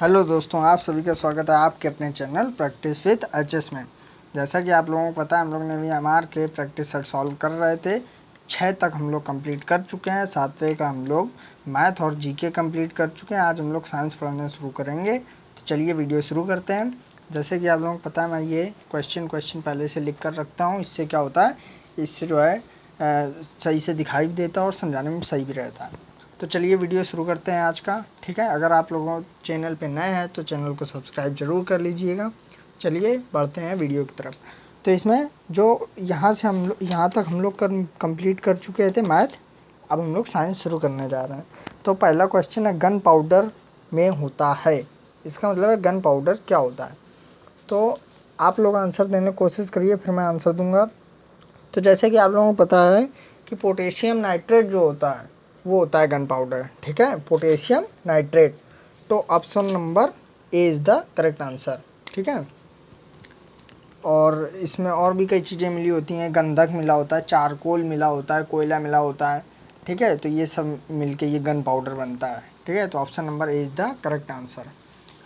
Hello दोस्तों, आप सभी का स्वागत है आपके अपने चैनल प्रैक्टिस विद एचएस में। जैसा कि आप लोगों को पता है, हम लोग ने भी एमआर के प्रैक्टिस सेट सॉल्व कर रहे थे। 6 तक हम लोग कंप्लीट कर चुके हैं। 7वें का हम लोग मैथ और जीके कंप्लीट कर चुके हैं। आज हम लोग साइंस पढ़ना शुरू करेंगे। तो चलिए वीडियो शुरू करते हैं। जैसे कि आप लोगों को पता है, मैं ये क्वेश्चन पहले से लिख कर रखता हूँ। इससे क्या होता है, इससे जो है सही से दिखाई भी देता है और समझाने में सही भी रहता है। तो चलिए वीडियो शुरू करते हैं आज का। ठीक है, अगर आप लोगों चैनल पे नए हैं तो चैनल को सब्सक्राइब ज़रूर कर लीजिएगा। चलिए बढ़ते हैं वीडियो की तरफ। तो इसमें जो यहाँ तक हम लोग कंप्लीट कर चुके थे मैथ। अब हम लोग साइंस शुरू करने जा रहे हैं। तो पहला क्वेश्चन है, गन पाउडर में होता है। इसका मतलब है गन पाउडर क्या होता है। तो आप लोग आंसर देने की कोशिश करिए, फिर मैं आंसर दूंगा। तो जैसे कि आप लोगों को पता है कि पोटेशियम नाइट्रेट जो होता है वो होता है गन पाउडर। ठीक है, पोटेशियम नाइट्रेट। तो option number A is the correct answer. ठीक है, और इसमें और भी कई चीज़ें मिली होती हैं। गंधक मिला होता है, चारकोल मिला होता है, कोयला मिला होता है। ठीक है, तो ये सब मिलके ये गन पाउडर बनता है। ठीक है, तो option number A is the correct answer.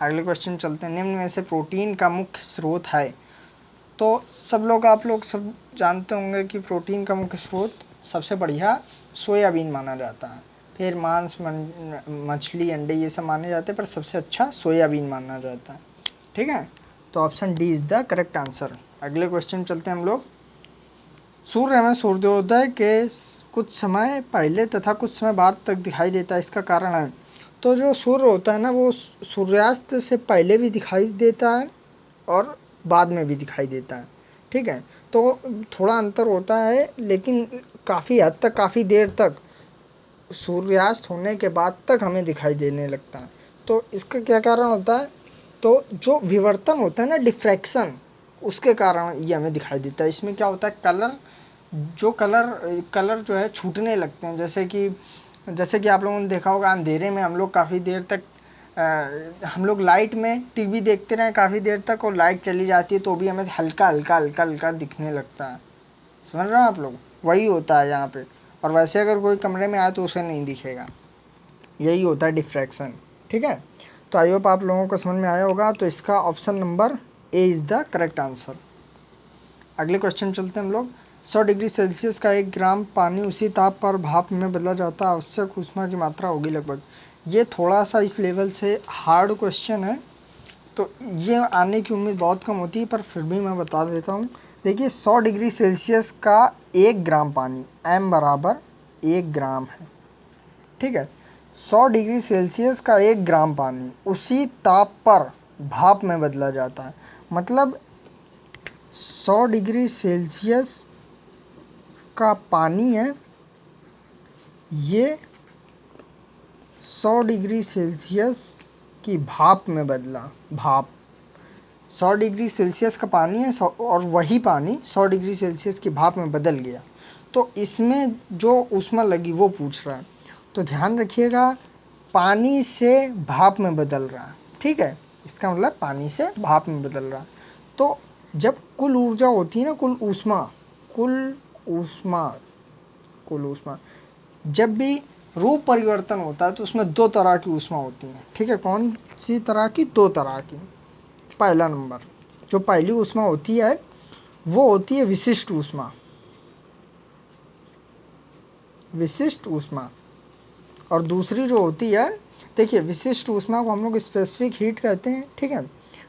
अगले क्वेश्चन चलते हैं। निम्न में से प्रोटीन का मुख्य स्रोत है। तो आप लोग सब जानते होंगे कि प्रोटीन का मुख्य स्रोत सबसे बढ़िया सोयाबीन माना जाता है। फिर मांस, मछली, अंडे ये सब माने जाते हैं, पर सबसे अच्छा सोयाबीन माना जाता है। ठीक है, तो option D is the correct answer. अगले क्वेश्चन चलते हैं हम लोग। सूर्य हमें सूर्योदय के कुछ समय पहले तथा कुछ समय बाद तक दिखाई देता है, इसका कारण है। तो जो सूर्य होता है ना, वो सूर्यास्त से पहले भी दिखाई देता है और बाद में भी दिखाई देता है। ठीक है, तो थोड़ा अंतर होता है, लेकिन काफ़ी हद तक, काफ़ी देर तक सूर्यास्त होने के बाद तक हमें दिखाई देने लगता है। तो इसका क्या कारण होता है, तो जो विवर्तन होता है ना, डिफ्रैक्शन, उसके कारण ये हमें दिखाई देता है। इसमें क्या होता है, कलर जो है छूटने लगते हैं। जैसे कि आप लोगों ने देखा होगा, अंधेरे में हम लोग काफ़ी देर तक हम लोग लाइट में टीवी देखते रहे काफ़ी देर तक, और लाइट चली जाती है तो भी हमें हल्का हल्का दिखने लगता है। समझ रहे हो आप लोग, वही होता है यहाँ पे। और वैसे अगर कोई कमरे में आए तो उसे नहीं दिखेगा। यही होता है डिफ्रैक्शन। ठीक है, तो आई होप आप लोगों को समझ में आया होगा। तो इसका option number A is the correct answer. अगले क्वेश्चन चलते हैं हम लोग। 100 डिग्री सेल्सियस का 1 ग्राम पानी उसी ताप पर भाप में बदला जाता है, आवश्यक ऊष्मा की मात्रा होगी लगभग। ये थोड़ा सा इस लेवल से हार्ड क्वेश्चन है, तो ये आने की उम्मीद बहुत कम होती है, पर फिर भी मैं बता देता हूँ। देखिए, 100 डिग्री सेल्सियस का 1 ग्राम पानी, m बराबर 1 ग्राम है। ठीक है, 100 डिग्री सेल्सियस का 1 ग्राम पानी उसी ताप पर भाप में बदला जाता है। मतलब 100 डिग्री सेल्सियस का पानी है, ये 100 डिग्री सेल्सियस की भाप में बदला। भाप 100 डिग्री सेल्सियस का पानी है, और वही पानी 100 डिग्री सेल्सियस की भाप में बदल गया। तो इसमें जो ऊष्मा लगी वो पूछ रहा है। तो ध्यान रखिएगा, पानी से भाप में बदल रहा है। ठीक है, इसका मतलब पानी से भाप में बदल रहा है। तो जब कुल ऊर्जा होती है ना, कुल ऊष्मा जब भी रूप परिवर्तन होता है तो उसमें 2 तरह की ऊष्मा होती है। ठीक है, कौन सी तरह की? 2 तरह की। पहला नंबर, जो पहली ऊष्मा होती है वो होती है विशिष्ट ऊष्मा। और दूसरी जो होती है, देखिए, विशिष्ट ऊष्मा को हम लोग स्पेसिफिक हीट कहते हैं। ठीक है,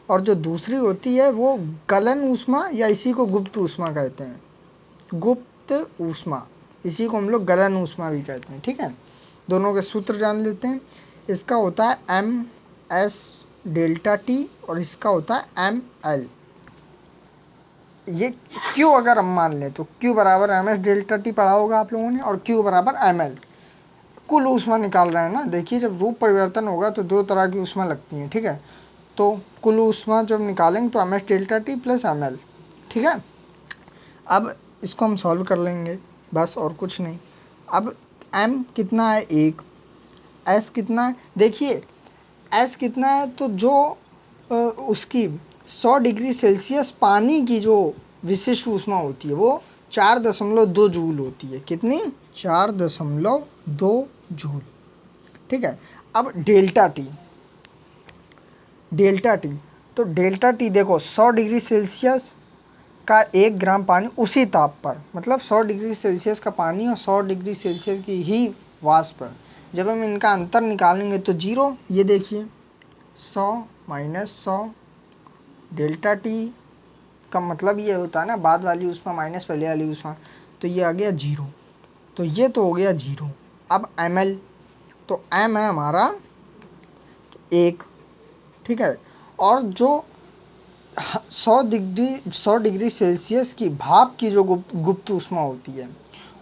और जो दूसरी होती है वो गलन ऊष्मा, या इसी को गुप्त ऊष्मा कहते हैं। गुप्त ऊष्मा, इसी को हम लोग गलन ऊष्मा भी कहते हैं। ठीक है, दोनों के सूत्र जान लेते हैं। इसका होता है MS डेल्टा T, और इसका होता है ML। ये Q अगर हम मान लें तो Q बराबर MS डेल्टा T पढ़ा होगा आप लोगों ने, और Q बराबर ML। कुल ऊष्मा निकाल रहे हैं ना। देखिए, जब रूप परिवर्तन होगा तो 2 तरह की ऊष्मा लगती हैं। ठीक है, तो कुल ऊष्मा जब निकालेंगे तो MS delta T plus ML। ठीक है, अब इसको हम सॉल्व कर लेंगे, बस और कुछ नहीं। अब M कितना है? 1। S कितना है? देखिए, S कितना है, तो जो उसकी 100 डिग्री सेल्सियस पानी की जो विशिष्ट ऊष्मा होती है वो 4.2 जूल होती है। कितनी? 4.2 जूल। ठीक है, अब डेल्टा T, डेल्टा टी। तो डेल्टा टी देखो 100 डिग्री सेल्सियस का 1 ग्राम पानी उसी ताप पर, मतलब 100 डिग्री सेल्सियस का पानी और 100 डिग्री सेल्सियस की ही वाष्प पर, जब हम इनका अंतर निकालेंगे तो 0। ये देखिए 100 माइनस 100, डेल्टा टी का मतलब ये होता है ना, बाद वाली ऊष्मा माइनस पहले वाली ऊष्मा, तो ये आ गया 0। तो ये तो हो गया 0। अब ml, तो m है हमारा 1, ठीक है। और जो 100 डिग्री सेल्सियस की भाप की जो गुप्त ऊष्मा होती है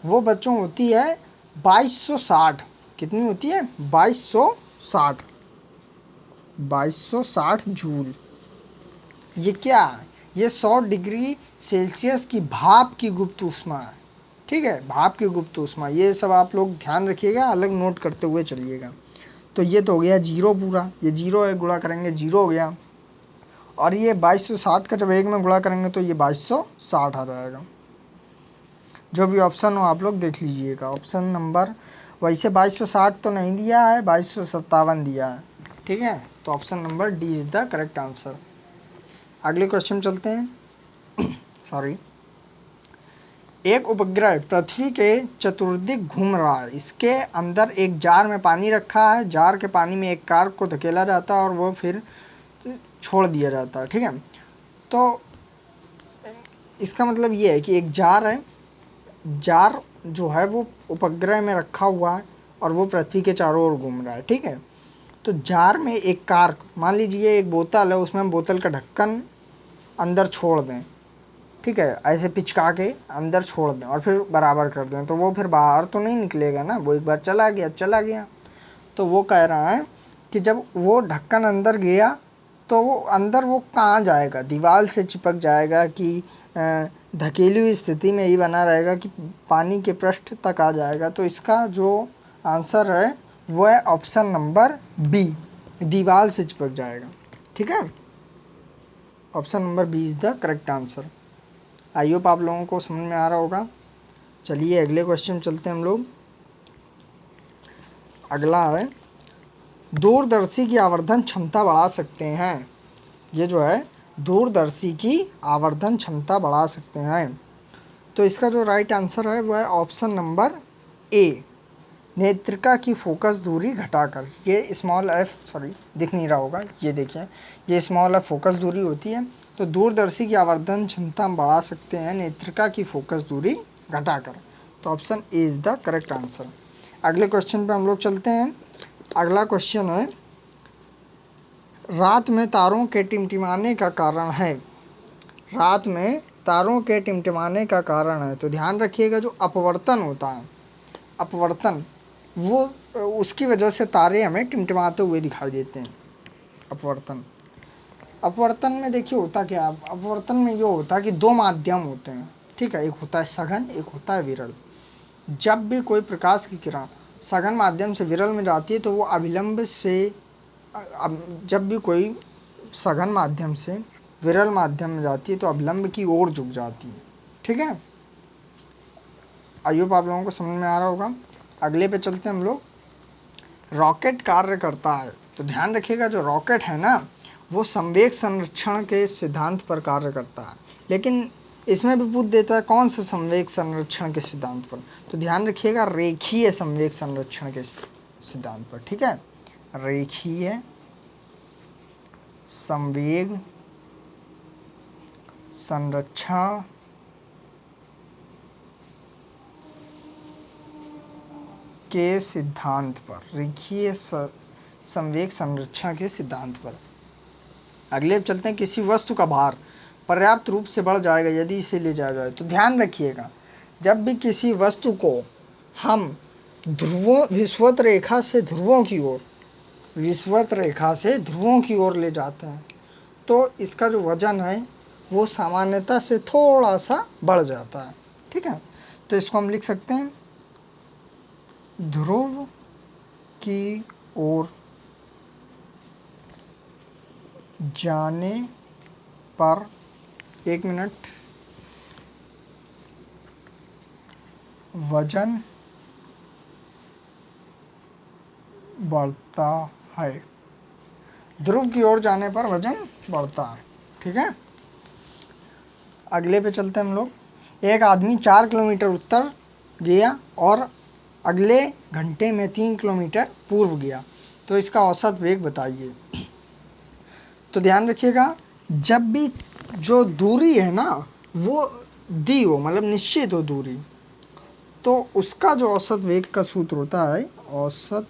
वो बच्चों होती है 2260। कितनी होती है? 2260, 2260 जूल। ये क्या है? ये 100 डिग्री सेल्सियस की भाप की गुप्त ऊष्मा है, ठीक है, भाप की गुप्त ऊष्मा। ये सब आप लोग ध्यान रखिएगा, अलग नोट करते हुए चलिएगा। तो ये तो हो गया 0 पूरा, ये 0 है, गुणा करेंगे 0 हो गया। और ये 2260 का जब 1 में गुणा करेंगे तो ये 2260 आ जाएगा। जो भी ऑप्शन हो आप लोग देख लीजिएगा। ऑप्शन नंबर वैसे 2260 तो नहीं दिया है, 2257 दिया है, ठीक है। तो option number D is the correct answer. अगले क्वेश्चन चलते हैं। सॉरी। एक उपग्रह पृथ्वी के चतुर्दिक घूम रहा है। इसके अंदर एक जार में पानी रखा है। जार के पानी में एक कार को धकेला जाता है और वो फिर छोड़ दिया जाता है, ठीक है। तो इसका मतलब ये है कि एक जार है, जार जो है वो उपग्रह में रखा हुआ है और वो पृथ्वी के चारों ओर घूम रहा है, ठीक है। तो जार में एक कार, मान लीजिए एक बोतल है, उसमें हम बोतल का ढक्कन अंदर छोड़ दें, ठीक है, ऐसे पिचका के अंदर छोड़ दें और फिर बराबर कर दें, तो वो फिर बाहर तो नहीं निकलेगा ना, वो एक बार चला गया चला गया। तो वो कह रहा है कि जब वो ढक्कन अंदर गया तो वो अंदर वो कहाँ जाएगा? दीवार से चिपक जाएगा कि धकेली हुई स्थिति में ही बना रहेगा कि पानी के पृष्ठ तक आ जाएगा? तो इसका जो आंसर है वो है ऑप्शन नंबर बी, दीवार से चिपक जाएगा, ठीक है। Option number B is the correct answer. I hope आप लोगों को समझ में आ रहा होगा। चलिए अगले क्वेश्चन चलते हैं हम लोग। अगला है, दूरदर्शी की आवर्धन क्षमता बढ़ा सकते हैं। ये जो है दूरदर्शी की आवर्धन क्षमता बढ़ा सकते हैं। तो इसका जो राइट आंसर है वह है ऑप्शन नंबर ए, नेत्रिका की फोकस दूरी घटाकर। ये स्मॉल एफ, सॉरी दिख नहीं रहा होगा, ये देखिए ये स्मॉल एफ फोकस दूरी होती है। तो दूरदर्शी की आवर्धन क्षमता हम बढ़ा सकते हैं नेत्रिका की फोकस दूरी घटाकर। तो option A is the correct answer. अगले क्वेश्चन पे हम लोग चलते हैं। अगला क्वेश्चन है, रात में तारों के टिमटिमाने का कारण है। रात में तारों के टिमटिमाने का कारण है, तो ध्यान रखिएगा जो अपवर्तन होता है, अपवर्तन, वो उसकी वजह से तारे हमें टिमटिमाते हुए दिखाई देते हैं। अपवर्तन, अपवर्तन में देखिए होता क्या है, अपवर्तन में ये होता है कि दो माध्यम होते हैं, ठीक है, एक होता है सघन, एक होता है विरल। जब भी कोई प्रकाश की किरण सघन माध्यम से विरल में जाती है तो वो अभिलंब से, जब भी कोई सघन माध्यम से विरल माध्यम में जाती है तो अभिलंब की ओर झुक जाती है, ठीक है। आई होप आप लोगों को समझ में आ रहा होगा। अगले पे चलते हैं हम लोग। रॉकेट कार्य करता है, तो ध्यान रखिएगा जो रॉकेट है ना वो संवेग संरक्षण के सिद्धांत पर कार्य करता है, लेकिन इसमें भी पूछ देता है कौन सा संवेग संरक्षण के सिद्धांत पर। तो ध्यान रखिएगा रेखीय संवेग संरक्षण के सिद्धांत पर, ठीक है, रेखीय संवेग संरक्षण के सिद्धांत पर, रेखीय संवेग संरक्षण के सिद्धांत पर। अगले चलते हैं, किसी वस्तु का भार पर्याप्त रूप से बढ़ जाएगा यदि इसे ले जाया जाए। तो ध्यान रखिएगा जब भी किसी वस्तु को हम ध्रुवों, विषुवत रेखा से ध्रुवों की ओर, विषुवत रेखा से ध्रुवों की ओर ले जाते हैं तो इसका जो वजन है वो सामान्यता से थोड़ा सा बढ़ जाता है, ठीक है। तो इसको हम लिख सकते हैं ध्रुव की ओर जाने पर, एक मिनट, वजन बढ़ता है। ध्रुव की ओर जाने पर वजन बढ़ता है। ठीक है, अगले पे चलते हैं हम लोग। एक आदमी 4 किलोमीटर उत्तर गया और अगले घंटे में 3 किलोमीटर पूर्व गया, तो इसका औसत वेग बताइए। तो ध्यान रखिएगा, जब भी जो दूरी है ना वो दी हो, मतलब निश्चित हो दूरी, तो उसका जो औसत वेग का सूत्र होता है, औसत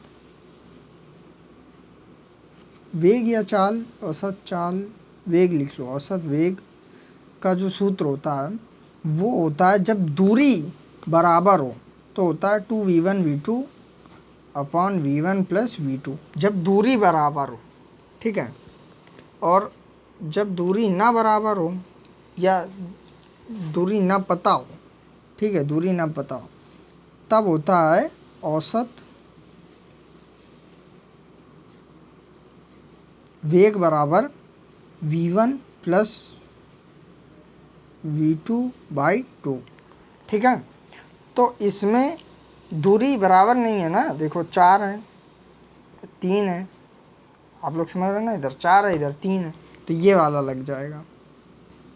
वेग या चाल, औसत चाल वेग लिख लो। औसत वेग का जो सूत्र होता है वो होता है, जब दूरी बराबर हो तो होता है 2v1v2 upon v1 plus v2, जब दूरी बराबर हो। ठीक है, और जब दूरी ना बराबर हो या दूरी ना पता हो, ठीक है, दूरी ना पता हो, तब होता है औसत वेग बराबर v1 प्लस v2/2। ठीक है, तो इसमें दूरी बराबर नहीं है ना, देखो 4 है 3 है, आप लोग समझ रहे हैं ना, इधर 4 है इधर 3 है, तो ये वाला लग जाएगा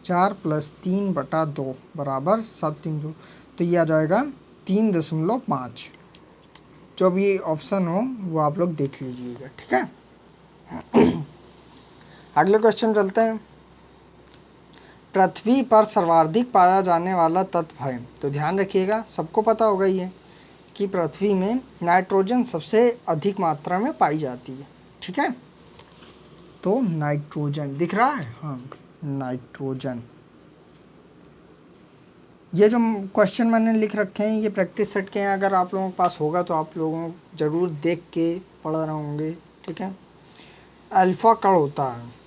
4 + 3/2 बराबर 7×3, तो ये आ जाएगा 3.5। जो भी ऑप्शन हो वो आप लोग देख लीजिएगा। ठीक है, अगले क्वेश्चन चलते हैं। पृथ्वी पर सर्वाधिक पाया जाने वाला तत्व है, तो ध्यान रखिएगा, सबको पता होगा ये कि पृथ्वी में नाइट्रोजन सबसे अधिक मात्रा में पाई जाती है। ठीक है, तो नाइट्रोजन दिख रहा है, हाँ नाइट्रोजन। ये जो क्वेश्चन मैंने लिख रखे हैं ये प्रैक्टिस सेट के हैं, अगर आप लोगों के पास होगा तो आप लोगों ज़रूर देख के पढ़ रहे होंगे। ठीक है, अल्फा कण होता है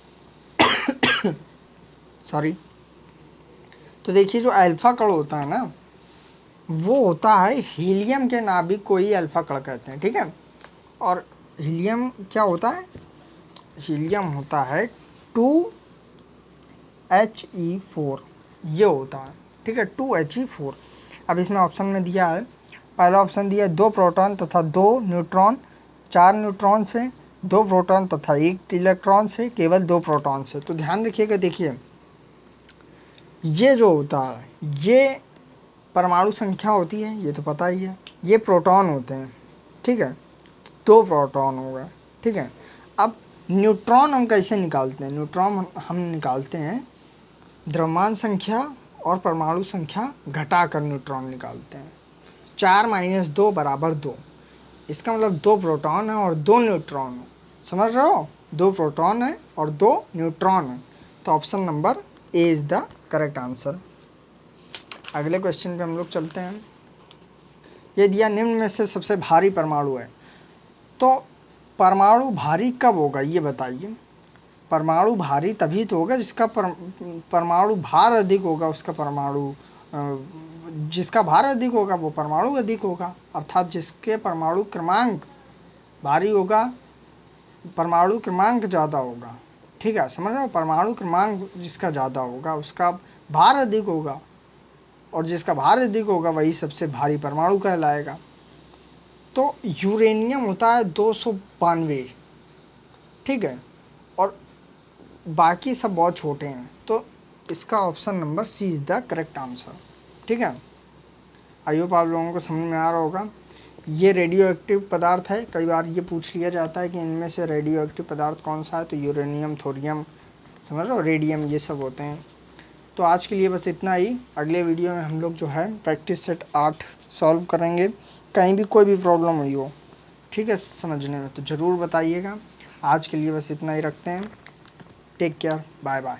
सॉरी, तो देखिए जो अल्फा कण होता है ना वो होता है हीलियम के नाभिक को ही अल्फा कण कहते हैं। ठीक है, और हीलियम क्या होता है, हीलियम होता है 2He4, ये होता है। ठीक है, 2He4। अब इसमें ऑप्शन में दिया है, पहला ऑप्शन दिया है 2 प्रोटॉन तथा 2 न्यूट्रॉन, 4 न्यूट्रॉन से, 2 प्रोटॉन तथा 1 इलेक्ट्रॉन से, केवल 2 प्रोटॉन से। तो ध्यान रखिएगा, देखिए ये जो होता है ये परमाणु संख्या होती है, ये तो पता ही है, ये प्रोटॉन होते हैं। ठीक है, 2 प्रोटॉन होगा। ठीक है, अब न्यूट्रॉन हम कैसे निकालते हैं, न्यूट्रॉन हम निकालते हैं द्रव्यमान संख्या और परमाणु संख्या घटाकर न्यूट्रॉन निकालते हैं। 4 - 2 = 2, इसका मतलब 2 प्रोटॉन है और 2 न्यूट्रॉन है। समझ रहे हो, 2 प्रोटॉन है और 2 न्यूट्रॉन है, तो option number A is the correct answer. अगले क्वेश्चन पे हम लोग चलते हैं। ये दिया निम्न में से सबसे भारी परमाणु है, तो परमाणु भारी कब होगा ये बताइए। परमाणु भारी तभी तो होगा जिसका परमाणु भार अधिक होगा, उसका परमाणु जिसका भार अधिक होगा वो परमाणु अधिक होगा, अर्थात जिसके परमाणु क्रमांक भारी होगा परमाणु क्रमांक ज़्यादा होगा। ठीक है, समझ रहे हो, परमाणु क्रमांक जिसका ज़्यादा होगा उसका भार अधिक होगा, और जिसका भार अधिक होगा वही सबसे भारी परमाणु कहलाएगा। तो यूरेनियम होता है 292, ठीक है, और बाकी सब बहुत छोटे हैं, तो इसका option number C is the correct answer. ठीक है, आई होप आप लोगों को समझ में आ रहा होगा। ये रेडियो एक्टिव पदार्थ है, कई बार ये पूछ लिया जाता है कि इनमें से रेडियो एक्टिव पदार्थ कौन सा है, तो यूरेनियम, थोरियम, समझ लो, रेडियम, ये सब होते हैं। तो आज के लिए बस इतना ही। अगले वीडियो में हम लोग जो है प्रैक्टिस सेट 8 सॉल्व करेंगे। कहीं भी कोई भी प्रॉब्लम हुई हो, ठीक है, समझने में, तो ज़रूर बताइएगा। आज के लिए बस इतना ही रखते हैं। Take care, bye bye.